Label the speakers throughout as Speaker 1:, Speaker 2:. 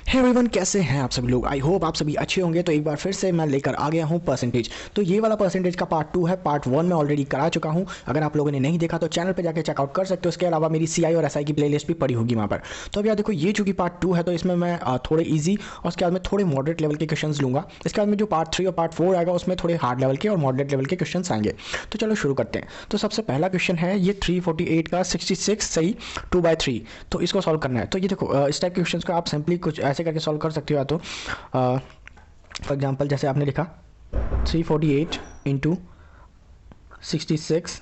Speaker 1: Hey everyone, कैसे हैं आप सभी लोग। आई होप आप सभी अच्छे होंगे। तो एक बार फिर से मैं लेकर आ गया हूं परसेंटेज। तो ये वाला परसेंटेज का पार्ट 2 है। पार्ट 1 में ऑलरेडी करा चुका हूं। अगर आप लोगों ने नहीं देखा तो चैनल पे जाके चेकआउट कर सकते हो। इसके अलावा मेरी सीआई और एसआई की प्लेलिस्ट भी पड़ी होगी वहाँ पर। तो अब यार देखो, ये चूंकि पार्ट 2 है तो इसमें मैं थोड़े ईजी और उसके बाद में थोड़े मॉडरेट लेवल के क्वेश्चन लूंगा। इसके बाद में जो पार्ट 3 और पार्ट 4 आएगा उसमें थोड़े हार्ड लेवल के और मॉडरेट लेवल के क्वेश्चन आएंगे। तो चलो शुरू करते हैं। तो सबसे पहला क्वेश्चन है ये 348 का 66 सही 2/3। तो इसको सॉल्व करना है। तो ये देखो, इस टाइप के क्वेश्चन को आप सिंपली कुछ ऐसे करके सॉल्व कर सकते हो। या तो फॉर एग्जाम्पल जैसे आपने लिखा 348 इंटू 66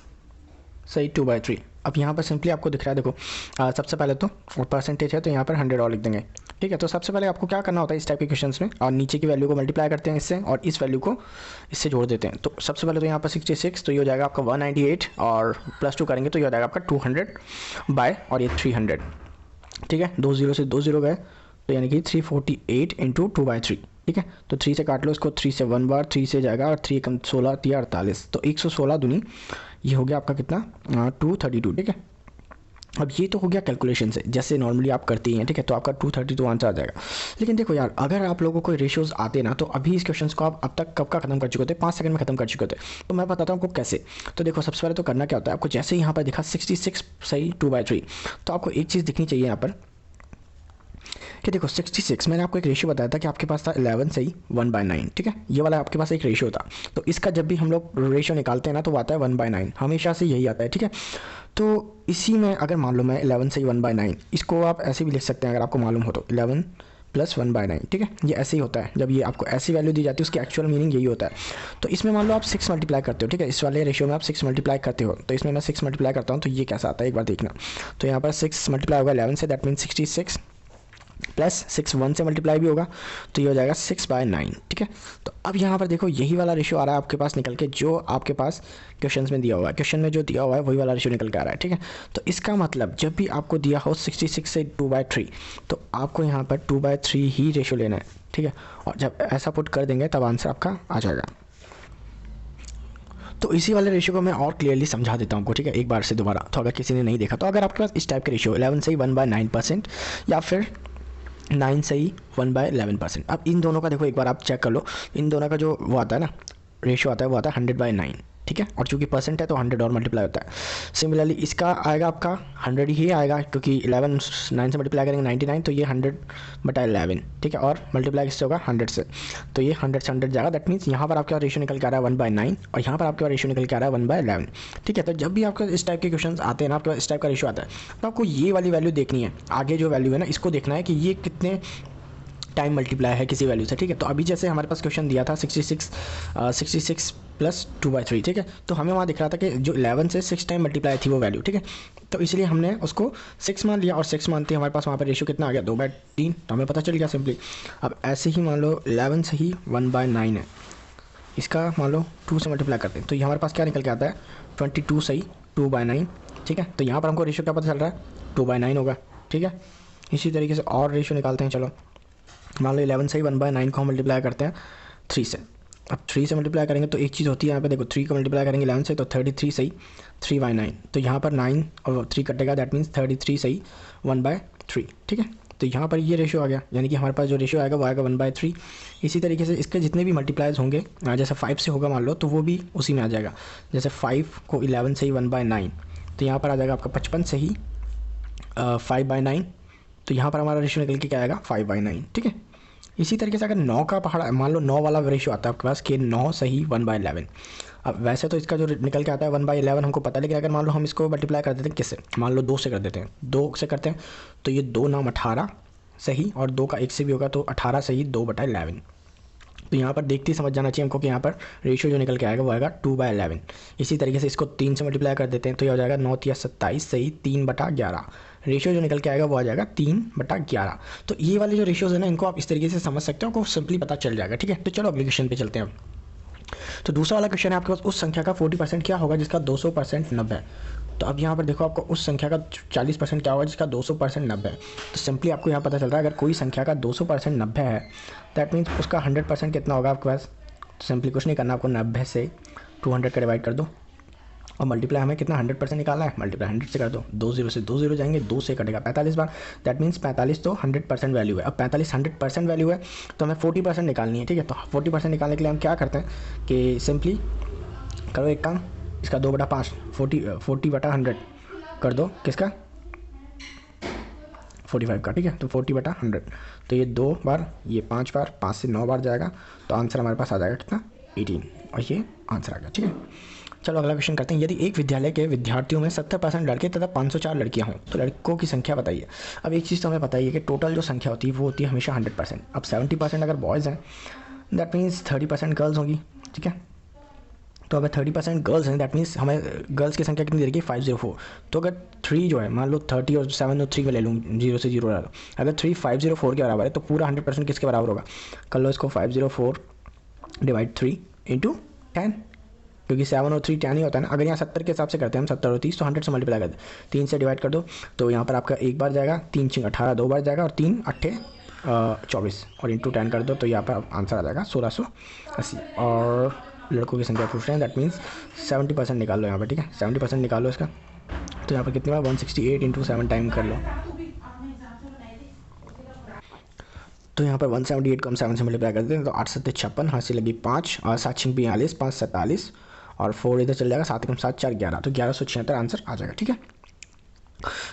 Speaker 1: सही 2/3। अब यहाँ पर सिंपली आपको दिख रहा है, देखो सबसे पहले तो परसेंटेज है तो यहाँ पर 100 और लिख देंगे। ठीक है, तो सबसे पहले आपको क्या करना होता है इस टाइप के क्वेश्चंस में, और नीचे की वैल्यू को मल्टीप्लाई करते हैं इससे और इस वैल्यू को इससे जोड़ देते हैं। तो सबसे पहले तो यहाँ पर 66 तो ये हो जाएगा आपका 198 और +2 करेंगे तो ये हो जाएगा आपका 200 बाय और ये 300। ठीक है, 2 0 से 2 0 गए तो यानी कि 348 इंटू 2/3। ठीक है, तो 3 से काट लो इसको, 3 से 1 बार 3 से जाएगा और 3 कम 16 3 48, तो 116 दूनी ये हो गया आपका कितना 232। ठीक है, अब ये तो हो गया कैलकुलेशन से जैसे नॉर्मली आप करते ही हैं। ठीक है, तो आपका 232 आंसर आ जाएगा। लेकिन देखो यार, अगर आप लोगों को रेशियोज आते ना तो अभी इस क्वेश्चन को आप अब तक कब का खत्म कर चुके थे, 5 सेकंड में खत्म कर चुके थे। तो मैं बताता हूँ आपको कैसे। तो देखो, सबसे पहले तो करना क्या होता है आपको, जैसे ही यहाँ पर दिखा 66 सही 2/3, तो आपको एक चीज़ दिखनी चाहिए यहाँ पर कि देखो 66 मैंने आपको एक रेशियो बताया था कि आपके पास था 11 सही 1/9। ठीक है, ये वाला आपके पास एक रेशियो था। तो इसका जब भी हम लोग रेशियो निकालते हैं ना तो वो आता है 1/9, हमेशा से यही आता है। ठीक है, तो इसी में अगर मान लो मैं 11 सही 1/9, इसको आप ऐसे भी लिख सकते हैं अगर आपको मालूम हो तो 11 + 1/9। ठीक है, ये ऐसे ही होता है जब ये आपको ऐसी वैल्यू दी जाती है, उसकी एक्चुअल मीनिंग यही होता है। तो इसमें मान लो आप 6 मल्टीप्लाई करते हो। ठीक है, इस वाले रेशियो में आप 6 मल्टीप्लाई करते हो, तो इसमें मैं 6 मल्टीप्लाई करता हूँ तो ये कैसा आता है एक बार देखना। तो यहाँ पर 6 मल्टीप्लाई होगा 11 से, दैट मीन 66 +6 1 से मल्टीप्लाई भी होगा तो ये हो जाएगा 6/9। ठीक है, तो अब यहाँ पर देखो यही वाला रेशियो आ रहा है आपके पास निकल के, जो आपके पास क्वेश्चन में दिया हुआ है। क्वेश्चन में जो दिया हुआ है वही वाला रेशियो निकल के आ रहा है। ठीक है, तो इसका मतलब जब भी आपको दिया हो 66 से 2/3 तो आपको यहाँ पर 2/3 ही रेशियो लेना है। ठीक है, और जब ऐसा पुट कर देंगे तब आंसर आपका आ जाएगा। तो इसी वाले रेशियो को मैं और क्लियरली समझा देता हूँ आपको। ठीक है, एक बार से दोबारा, तो अगर किसी ने नहीं देखा तो अगर आपके पास इस टाइप के रेशियो 11 से 1/9% या फिर 9 से ही 1/11%। अब इन दोनों का देखो एक बार आप चेक कर लो, इन दोनों का जो वो आता है ना रेशियो आता है वो आता है 100/9। ठीक है, और चूंकि परसेंट है तो 100 और मल्टीप्लाई होता है। सिमिलरली इसका आएगा आपका 100 ही आएगा, क्योंकि 11 9 से मल्टीप्लाई करेंगे 99, तो ये 100/11। ठीक है, और मल्टीप्लाई किससे होगा 100 से, तो ये 100 से 100 जाएगा। दैट मीन्स यहाँ पर आपका रेशियो निकल के आ रहा है 1/9 और यहाँ पर आपका रेशियो निकल के आ रहा है 1/11। ठीक है, तो जब भी आपका इस टाइप के क्वेश्चन आते हैं ना, आपके पास इस टाइप का रेशियो आता है, तो आपको ये वाली वैल्यू देखनी है। आगे जो वैल्यू है ना इसको देखना है कि ये कितने टाइम मल्टीप्लाई है किसी वैल्यू से। ठीक है, तो अभी जैसे हमारे पास क्वेश्चन दिया था 66 + 2/3। ठीक है, तो हमें वहाँ दिख रहा था कि जो 11 से 6 टाइम मल्टीप्लाई थी वो वैल्यू। ठीक है, तो इसलिए हमने उसको 6 मान लिया और 6 मानते हमारे पास वहाँ पर रेशियो कितना आ गया 2/3, तो हमें पता चल गया सिंपली। अब ऐसे ही मान लो 11 से ही 1/9 है, इसका मान लो 2 से मल्टीप्लाई करते हैं तो ये हमारे पास क्या निकल के आता है 22 सही 2/9। ठीक है, तो यहाँ पर हमको रेशियो क्या पता चल रहा है 2/9 होगा। ठीक है, इसी तरीके से और रेशियो निकालते हैं। चलो मान लो 11 से ही 1/9 को हम मल्टीप्लाई करते हैं 3 से। अब 3 से मल्टीप्लाई करेंगे तो एक चीज़ होती है यहाँ पे, देखो 3 को मल्टीप्लाई करेंगे 11 से तो 33 सही 3/9, तो यहाँ पर 9 और 3 कटेगा, दैट मीन्स 33 सही 1/3। ठीक है, तो यहाँ पर ये रेशियो आ गया, यानी कि हमारे पास जो रेशियो आएगा वो आएगा 1/3। इसी तरीके से इसके जितने भी मल्टीप्लाइज होंगे, जैसे 5 से होगा मान लो तो वो भी उसी में आ जाएगा। जैसे 5 को 11 से ही 1/9 तो यहाँ पर आ जाएगा आपका 55 से ही 5/9, तो यहाँ पर हमारा रेशियो निकल के क्या आएगा 5/9। ठीक है, इसी तरीके से अगर 9 का पहाड़ा मान लो 9 वाला रेशियो आता है आपके पास कि 9 सही 1/11। अब वैसे तो इसका जो निकल के आता है 1/11 हमको पता है, लेकिन अगर मान लो हम इसको मल्टीप्लाई कर देते हैं किससे, मान लो 2 से कर देते हैं, 2 से करते हैं तो ये 2 9 18 सही, और 2 का 1 से भी होगा तो 18 सही 2/11। तो यहाँ पर देखते ही समझ जाना चाहिए हमको कि यहाँ पर रेशियो जो निकल के आएगा वो आएगा 2/11। इसी तरीके से इसको 3 से मल्टीप्लाई कर देते हैं तो ये हो जाएगा 9 या 27 सही 3/11। रेशियो जो निकल के आएगा वो आ जाएगा 3/11। तो ये वाले जो रेशियोज है ना इनको आप इस तरीके से समझ सकते हो, आपको सिंपली पता चल जाएगा। ठीक है, तो चलो अगले क्वेश्चन पे चलते हैं। तो दूसरा वाला क्वेश्चन है आपके पास उस संख्या का 40% क्या होगा जिसका 200% 90 है। तो अब यहाँ पर देखो आपको उस संख्या का 40% क्या होगा जिसका 200% 90 है। तो सिंपली आपको यहाँ पता चल रहा है अगर कोई संख्या का 200% 90 है, दैट मीन्स उसका 100% कितना होगा आपके पास। तो सिंपली कुछ नहीं करना, आपको 90 से 200 का डिवाइड कर दो और मल्टीप्लाई हमें कितना 100% निकालना है, मल्टीप्लाई 100 से कर दो, 2 0 से 2 0 जाएंगे, 2 से कटेगा 45 बार, दैट मीन्स 45 तो 100% वैल्यू है। अब 45 100% वैल्यू है तो हमें 40% निकालनी है, ठीक है। तो 40% निकालने के लिए हम क्या करते हैं कि सिंपली करो एक काम, इसका 2/5 40/100 कर दो, किसका 45 का, ठीक है। तो 40/100, तो ये 2 बार, ये 5 बार, 5 से 9 बार जाएगा, तो आंसर हमारे पास आ जाएगा कितना 18, और ये आंसर आ गया, ठीक है। चलो अगला क्वेश्चन करते हैं। यदि एक विद्यालय के विद्यार्थियों में 70% लड़के तथा 504 लड़कियां हों तो लड़कों की संख्या बताइए। अब एक चीज़ तो हमें पता ही है कि टोटल जो संख्या होती है वो होती है हमेशा 100%। अब 70% अगर बॉयज़ हैं दैट मीन्स 30% गर्ल्स होंगी, ठीक है। तो अगर 30% गर्ल्स हैं दैट मीन्स हमें गर्ल्स की संख्या कितनी दे रही है 504। तो अगर 3 जो है, मान लो 30 और 7 और 3 में ले लूँ, 0 से 0 ला लो, अगर 3 504 के बराबर है तो पूरा 100% किसके बराबर होगा, कर लो इसको 504 डिवाइड 3 इंटू 10, क्योंकि 7 और 3 10 ही होता है ना। अगर यहाँ 70 के हिसाब से करते हैं हम, 70 और 30, तो 100 से मल्टीप्लाई कर दे, 3 से डिवाइड कर दो, तो यहाँ पर आपका एक बार जाएगा, 3 6 18 2 बार जाएगा, और 3 8 24 और इंटू 10 कर दो, तो यहाँ पर आंसर आ जाएगा 1680। और लड़कों की संख्या पूछ रहे हैं दैट मीन्स 70% निकाल लो यहाँ पर, ठीक है। 70% निकालो इसका, तो यहाँ पर कितनी बार 168 इंटू 7 टाइम कर लो, तो यहाँ पर 178 को हम 7 से मल्टीप्लाई करते हैं, तो 8 7 56, हाँ से लगी 5, और 7 6 42, 5 47, और 4 इधर चल जाएगा, 7 कम 7 4 11, तो 1176 आंसर आ जाएगा, ठीक है।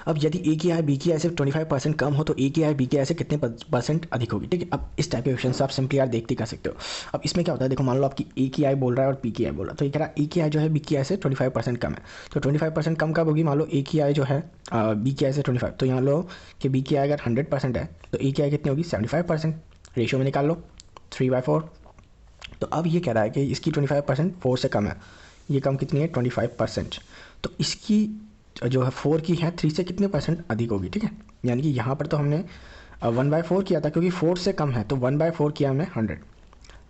Speaker 1: अब यदि ए की आय बी की आय से 25% कम हो तो ए की आय बी की आय से कितने % अधिक होगी, ठीक है। अब इस टाइप के क्वेश्चन से आप सिंपली यार देखते कर सकते हो। अब इसमें क्या होता है, देखो मान लो आपकी ए की आय बोल रहा है और बी की आय बोल रहा है, तो ये कह रहा है ए की आय जो है बी की आय से 25% कम है, तो 25% कम कब होगी, मान लो ए की आय जो है बी की आय से 25, तो यहाँ लो कि बी की आय अगर 100% है तो ए की आय कितनी होगी 75%, रेशियो में निकाल लो 3/4। तो अब ये कह रहा है कि इसकी 25% 4 से कम है, ये कम कितनी है 25%, तो इसकी जो है 4 की है 3 से कितने % अधिक होगी, ठीक है। यानी कि यहाँ पर तो हमने 1/4 किया था, क्योंकि 4 से कम है तो 1/4 किया हमने 100,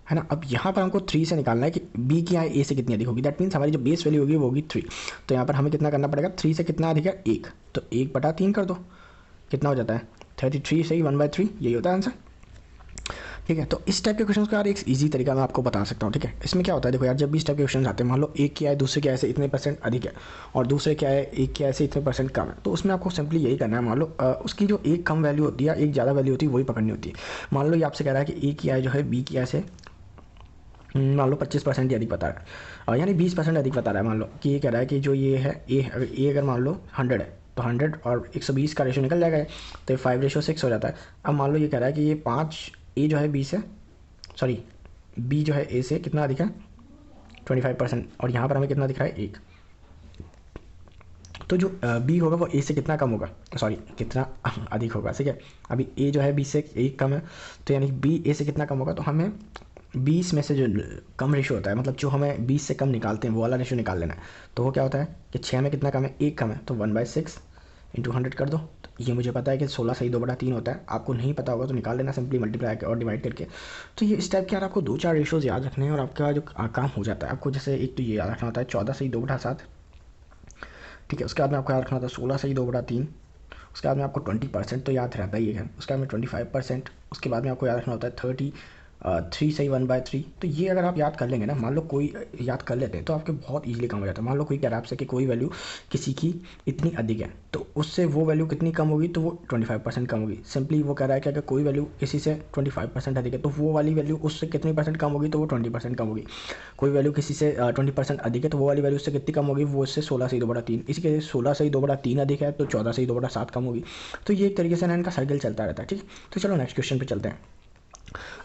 Speaker 1: है ना। अब यहाँ पर हमको 3 से निकालना है कि बी की आय ए से कितनी अधिक होगी, दैट मीन्स हमारी जो बेस वैल्यू होगी वो होगी 3, तो यहाँ पर हमें कितना करना पड़ेगा, 3 से कितना अधिक है 1, तो 1/3 कर दो, कितना हो जाता है 33 से ही 1/3, यही होता है आंसर, ठीक है। तो इस टाइप के क्वेश्चन का यार एक इजी तरीका मैं आपको बता सकता हूँ, ठीक है। इसमें क्या होता है, देखो यार जब भी इस टाइप के क्वेश्चन आते हैं, मान लो एक की आय दूसरे की आय से इतने % अधिक है और दूसरे की आय एक की आय से इतने % कम है, तो उसमें आपको सिंपली यही करना है, मान लो उसकी जो एक कम वैल्यू होती है एक ज़्यादा वैल्यू होती है वही पकड़नी होती है। मान लो ये आपसे कह रहा है कि ए की आय जो है बी की आय से मान लो 25% ही अधिक बता रहा है, और यानी 20% अधिक बता रहा है। मान लो कि ये कह रहा है कि जो ये है ए अगर मान लो 100 है तो 100 और 120 का रेशो निकल जाएगा, तो 5:6 हो जाता है। अब मान लो ये कह रहा है कि ये 5 ए जो है बी से, सॉरी बी जो है ए से कितना अधिक है 25%, और यहाँ पर हमें कितना दिख रहा है 1, तो जो बी होगा वो ए से कितना कम होगा, सॉरी कितना अधिक होगा, ठीक है। अभी ए जो है बी से 1 कम है, तो यानी बी ए से कितना कम होगा, तो हमें 20 में से जो कम रेशो होता है, मतलब जो हमें 20 से कम निकालते हैं वो वाला रेशो निकाल लेना है। तो वो क्या होता है कि 6 में कितना कम है 1 कम है, तो 1/6 इंटू 100 कर दो, तो ये मुझे पता है कि 16 सही 2/3 होता है, आपको नहीं पता होगा तो निकाल लेना सिंपली मल्टीप्लाई और डिवाइड करके। तो ये इस टाइप के यार आपको 2-4 रेशोज़ याद रखने हैं और आपका जो काम हो जाता है। आपको जैसे एक तो ये याद रखना होता है 14 सही 2/7, ठीक है। उसके बाद में आपको याद रखना होता है 16 सही 2/3, उसके बाद में आपको 20% तो याद रहता ही है, उसके बाद में 25%, उसके बाद में आपको याद रखना होता है 3 सही 1/3। तो ये अगर आप याद कर लेंगे ना, मान लो कोई याद कर लेते हैं तो आपके बहुत इजीली काम हो जाता है। मान लो कोई कह रहा है आपसे कि कोई वैल्यू किसी की इतनी अधिक है तो उससे वो वैल्यू कितनी कम होगी, तो वो 25% कम होगी। सिंपली वो कह रहा है कि अगर कोई वैल्यू किसी से 25% अधिक है तो वो वाली वैल्यू उससे कितनी % कम होगी, तो वो 20% कम होगी। कोई वैल्यू किसी से 20% अधिक है तो वो वाली वैल्यू उससे कितनी कम होगी, वो उससे 16 सही 2/3। इसी के 16 सही 2/3 अधिक है तो 14 सही 2/7 कम होगी। तो ये एक तरीके से ना इनका साइकिल चलता रहता है, ठीक। तो चलो नेक्स्ट क्वेश्चन पे चलते हैं।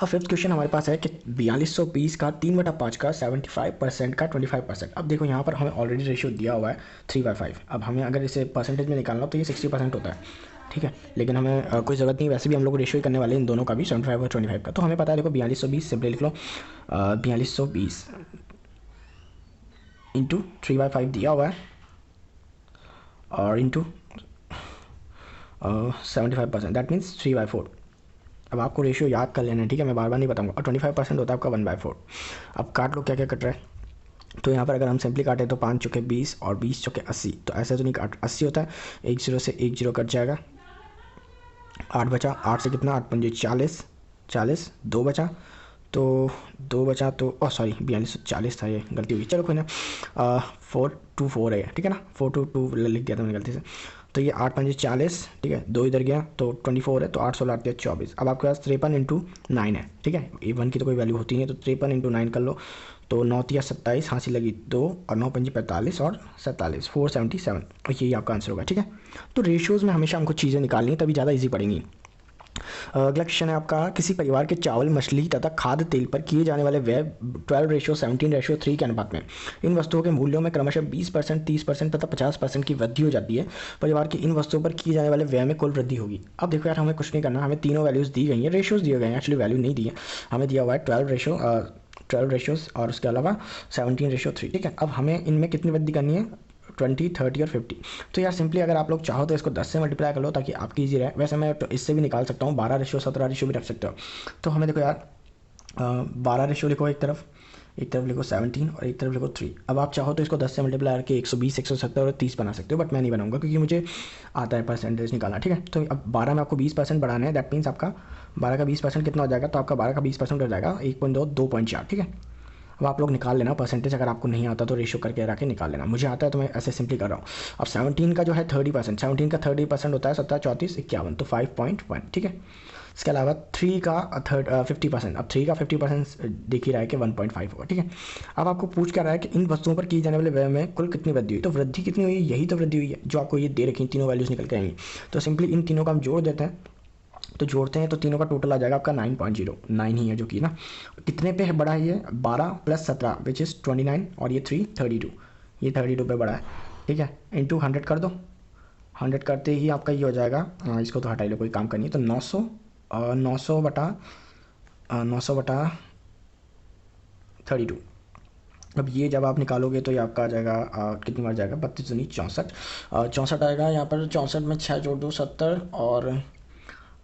Speaker 1: अब फिफ्थ क्वेश्चन हमारे पास है कि 4220 का 3/5 का 75% का 25%। अब देखो यहाँ पर हमें ऑलरेडी रेशियो दिया हुआ है 3/5। अब हमें अगर इसे परसेंटेज में निकालना हो तो ये 60% होता है, ठीक है। लेकिन हमें कोई ज़रूरत नहीं, वैसे भी हम लोग रेशियो करने वाले हैं इन दोनों का भी 75 और 25 का। तो हमें पता है देखो 4220 सिंपली लिख लो, 4220 इंटू 3/5 दिया हुआ है और इंटू 75%, दैट मीन्स 3/4। अब आपको रेशियो याद कर लेना है, ठीक है, मैं बार बार नहीं बताऊंगा। और 25% होता है आपका 1/4। अब काट लो क्या क्या कट रहा है। तो यहाँ पर अगर हम सिंपली काटें तो 5 चौके 20 और 20 चौके 80, तो ऐसे तो नहीं काट 80 होता है, 1 0 से 1 0 कट जाएगा, 8 बचा, 8 से कितना 8 5 40, 2 बचा, तो 2 बचा, तो सॉरी 4240 था, ये गलती हुई, चलो कोई ना। 424 है, ठीक है ना, 422 लिख दिया था मैंने गलती से। तो ये 8 5 40, ठीक है, 2 इधर गया तो 24 है, तो 8 16 8 24। अब आपके पास 53 इंटू 9 है, ठीक है, ये 1 की तो कोई वैल्यू होती नहीं है, तो 53 इंटू 9 कर लो, तो 9 3 27, हासिल लगी 2, और 9 5 45 और 47, 477, और यही आपका आंसर होगा, ठीक है। तो रेशियोज़ में हमेशा हमको चीज़ें निकालनी है, तभी ज़्यादा ईजी पड़ेंगी। अगला क्वेश्चन है आपका, किसी परिवार के चावल, मछली तथा खाद्य तेल पर किए जाने वाले व्यय 12:17:3 के अनुपात में इन वस्तुओं के मूल्यों में क्रमशः 20%, 30% तथा 50% की वृद्धि हो जाती है। परिवार की इन वस्तुओं पर किए जाने वाले व्यय में कुल वृद्धि होगी। अब देखो यार, हमें कुछ नहीं करना, हमें तीनों वैल्यूज़ दी गई हैं, रेशियोज़ दिए गए हैं, एक्चुअली वैल्यू नहीं दी है, हमें दिया हुआ है 12 रेशियोज़ और उसके अलावा 17:3, ठीक है। अब हमें इनमें कितनी वृद्धि करनी है, 20, 30 और 50। तो यार सिंपली अगर आप लोग चाहो तो इसको 10 से मल्टीप्लाई कर लो ताकि आपकी ईजी रहे। वैसे मैं तो इससे भी निकाल सकता हूँ, 12:17 भी रख सकते हो। तो हमें देखो यार, 12 रेशियो लिखो एक तरफ लिखो 17 और एक तरफ लिखो 3। अब आप चाहो तो इसको 10 से मल्टीप्लाई करके 120, 170 और 30 बना सकते हो, बट मैं नहीं बनाऊंगा क्योंकि मुझे आता है परसेंटेज निकालना, ठीक है। तो अब 12 में आपको 20% बढ़ाना है, दैट मीन्स आपका 12 का 20% कितना हो जाएगा, तो आपका 12 का 20% हो जाएगा 1.2, 2.4, ठीक है। अब आप लोग निकाल लेना परसेंटेज, अगर आपको नहीं आता तो रेशियो करके रख के निकाल लेना, मुझे आता है तो मैं ऐसे सिंपली कर रहा हूँ। अब 17 का जो है 30%, 17 का 30% होता है 17, 34, 51, तो 5.1, ठीक है। इसके अलावा 3 का 50%, अब 3 का 50% दिख ही रहा है कि 1.5 होगा, ठीक है। अब आपको पूछ क्या रहा है कि इन वस्तुओं पर की जाने वाले व्यय में कुल कितनी वृद्धि हुई, तो वृद्धि कितनी हुई, यही तो वृद्धि हुई है जो आपको ये दे रखी, तीनों वैल्यूज़ निकल के आएंगी। तो सिंपली इन तीनों का हम जोड़ देते हैं, तो जोड़ते हैं तो तीनों का टोटल आ जाएगा आपका 9.09 ही है, जो कि ना कितने पे है बढ़ा है, ये 12 + 17 विच इज़ 29, और ये 3 32, ये 32 पे बढ़ा है, ठीक है। इंटू 100 कर दो, 100 करते ही आपका ये हो जाएगा, इसको तो हटा लो, कोई काम करनी है, तो 900, 900 बटा 32। अब ये जब आप निकालोगे तो ये आपका आ जाएगा, कितनी बार जाएगा, 32 दूनी 64, 64 आएगा यहाँ पर, 64 में 6 जोड़ दो 70, और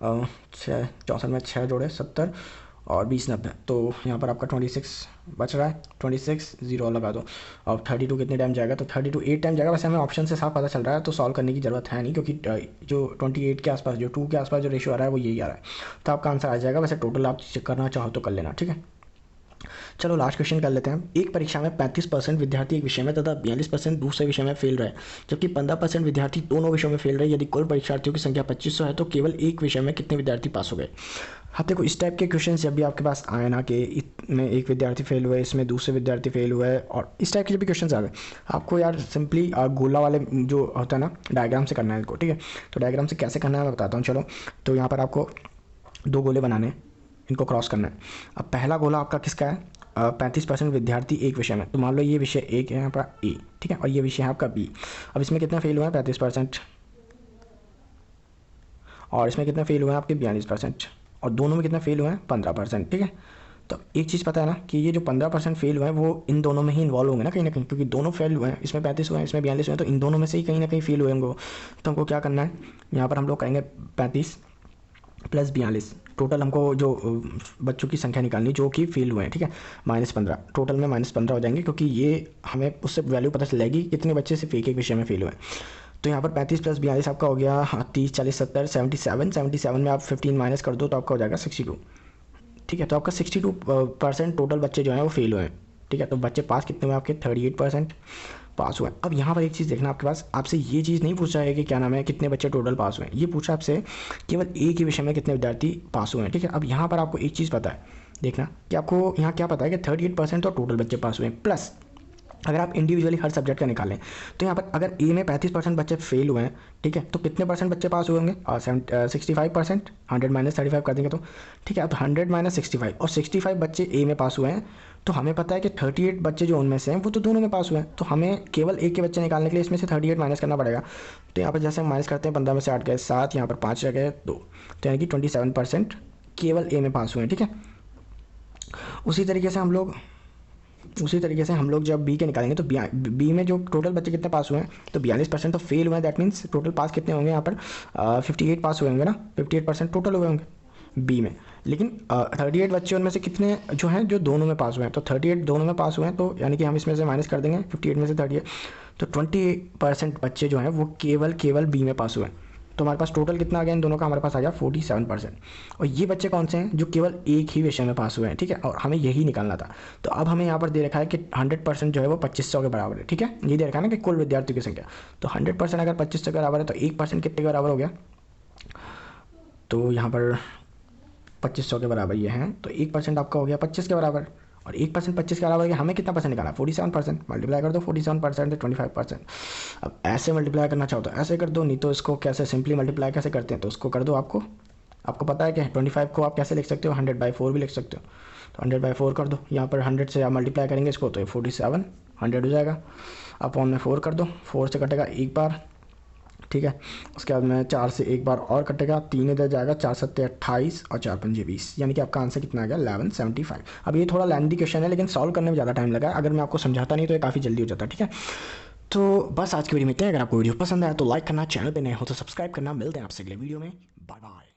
Speaker 1: 64 में 6 जोड़े 70 और 20 90, तो यहाँ पर आपका 26 बच रहा है, 26 जीरो लगा दो। अब 32 कितने टाइम जाएगा, तो 32 8 टाइम जाएगा। वैसे हमें ऑप्शन से साफ पता चल रहा है, तो सॉल्व करने की ज़रूरत है नहीं, क्योंकि जो 28 के आसपास, जो 2 के आसपास जो रेशियो आ रहा है वो यही आ रहा है, तो आपका आंसर आ जाएगा। वैसे टोटल आप चेक करना चाहो तो कर लेना, ठीक है। चलो लास्ट क्वेश्चन कर लेते हैं। एक परीक्षा में 35% विद्यार्थी एक विषय में तथा 42% दूसरे विषय में फेल रहे, जबकि 15% विद्यार्थी दोनों विषयों में फेल रहे। यदि कुल परीक्षार्थियों की संख्या 2500 है तो केवल एक विषय में कितने विद्यार्थी पास हो गए। हाँ देखो, इस टाइप के क्वेश्चन जब भी आपके पास आए ना कि इसमें एक विद्यार्थी फेल हुए, इसमें दूसरे विद्यार्थी फेल हुए, और इस टाइप के जब भी क्वेश्चन आ गए, आपको यार सिंपली गोला वाले जो होता है ना, डायग्राम से करना है इसको, ठीक है। तो डायग्राम से कैसे करना है मैं बताता हूँ, चलो। तो यहाँ पर आपको 2 गोले बनाने हैं, इनको क्रॉस करना है। अब पहला गोला आपका किसका है, 35% विद्यार्थी एक विषय में, तो मान लो ये विषय एक है यहाँ पर ए, ठीक है, और ये विषय है आपका बी। अब इसमें कितने फेल हुए हैं, 35%, और इसमें कितने फेल हुए हैं आपके 42%, और दोनों में कितने फेल हुए हैं 15%, ठीक है। तो एक चीज़ पता है ना कि ये जो 15% फेल हुए हैं वो इन दोनों में ही इन्वॉल्व होंगे ना कहीं, क्योंकि दोनों फेल हुए हैं, इसमें 35 हुए हैं, इसमें 42 हुए हैं, तो इन दोनों में से ही कहीं ना कहीं फेल हुए होंगे। तो हमको क्या करना है, यहाँ पर हम लोग कहेंगे 35 + 42, टोटल हमको जो बच्चों की संख्या निकालनी जो कि फेल हुए हैं, ठीक है, -15, टोटल में -15 हो जाएंगे, क्योंकि ये हमें उससे वैल्यू पता चलेगी कितने बच्चे सिर्फ एक विषय में फेल हुए हैं। तो यहाँ पर 35 + 42 आपका हो गया 30, 40, 70, 77 में आप 15 माइनस कर दो तो आपका हो जाएगा 62, ठीक है। तो आपका 62% टोटल बच्चे जो हैं वो फेल हुए हैं, ठीक है। तो बच्चे पास कितने हुए आपके, 38% पास हुए। अब यहाँ पर एक चीज़ देखना, आपके पास आपसे ये चीज़ नहीं पूछा है कि क्या नाम है कितने बच्चे टोटल पास हुए हैं, ये पूछा आपसे केवल एक ही विषय में कितने विद्यार्थी पास हुए हैं, ठीक है। अब यहाँ पर आपको एक चीज़ पता है, देखना कि आपको यहाँ क्या पता है कि 38% तो टोटल बच्चे पास हुए हैं, प्लस अगर आप इंडिविजुअली हर सब्जेक्ट का निकालें तो यहाँ पर अगर ए में 35% बच्चे फेल हुए हैं, ठीक है, तो कितने परसेंट बच्चे पास हुए होंगे, 65%, 100 - 35 कर देंगे तो, ठीक है। तो 100 - 65, और 65 बच्चे ए में पास हुए हैं, तो हमें पता है कि 38 बच्चे जो उनमें से हैं वो तो दोनों में पास हुए हैं, तो हमें केवल एक के बच्चे निकालने के लिए इसमें से 38 माइनस करना पड़ेगा। तो यहाँ पर जैसे हम माइनस करते हैं, 15 में से 8 गए 7, यहाँ पर 5 रह गए 2, तो यानी कि 27% केवल ए में पास हुए हैं, ठीक है। उसी तरीके से हम लोग जब बी के निकालेंगे तो बी में जो टोटल बच्चे कितने पास हुए हैं, तो 42% तो फेल हुए हैं, दैट मीन्स टोटल पास कितने होंगे यहाँ पर 58 पास हुए होंगे ना, 58% टोटल हुए होंगे बी में। लेकिन 38 बच्चे उनमें से कितने जो हैं जो दोनों में पास हुए हैं, तो 38 दोनों में पास हुए हैं, तो यानी कि हम इसमें से माइनस कर देंगे 58 में से 38, तो 20% बच्चे जो हैं वो केवल बी में पास हुए हैं, तो हमारे पास टोटल कितना आ गया इन दोनों का, हमारे पास आ गया 47%। और ये बच्चे कौन से हैं जो केवल एक ही विषय में पास हुए हैं, ठीक है, और हमें यही निकालना था। तो अब हमें यहाँ पर दे रखा है कि 100% जो है वो 2500 के बराबर है, ठीक है, ये दे रखा है ना कि कुल विद्यार्थियों की संख्या। तो 100% अगर 2500 के बराबर है तो 1% कितने के बराबर हो गया, तो यहाँ पर 2500 के बराबर ये हैं, तो 1% आपका हो गया 25 के बराबर। और 1% 25 के बराबर, हमें कितना परसेंट निकाला, 47%। मल्टीप्लाई कर दो 47% से 25%। अब ऐसे मल्टीप्लाई करना चाहो तो ऐसे कर दो, नहीं तो इसको कैसे सिंपली मल्टीप्लाई कैसे करते हैं, तो उसको कर दो। आपको पता है कि 25 को आप कैसे लिख सकते हो, 100/4 भी लिख सकते हो। तो 100/4 कर दो, यहाँ पर 100 से आप मल्टीप्लाई करेंगे इसको तो 47 100 हो जाएगा। अपॉन में 4 कर दो, 4 से कटेगा एक बार, ठीक है। उसके बाद में 4 से एक बार और कटेगा, 3 इधर जाएगा, 4 7 28 और 4 5 20, यानी कि आपका आंसर कितना आ गया 1175। अब ये थोड़ा लेंथी क्वेश्चन है लेकिन सॉल्व करने में ज़्यादा टाइम लगा, अगर मैं आपको समझाता नहीं तो ये काफ़ी जल्दी हो जाता, ठीक है। तो बस आज की वीडियो में इतना है। अगर आपको वीडियो पसंद आया तो लाइक करना, चैनल पे नए हो तो सब्सक्राइब करना। मिलते हैं आपसे अगले वीडियो में, बाय बाय।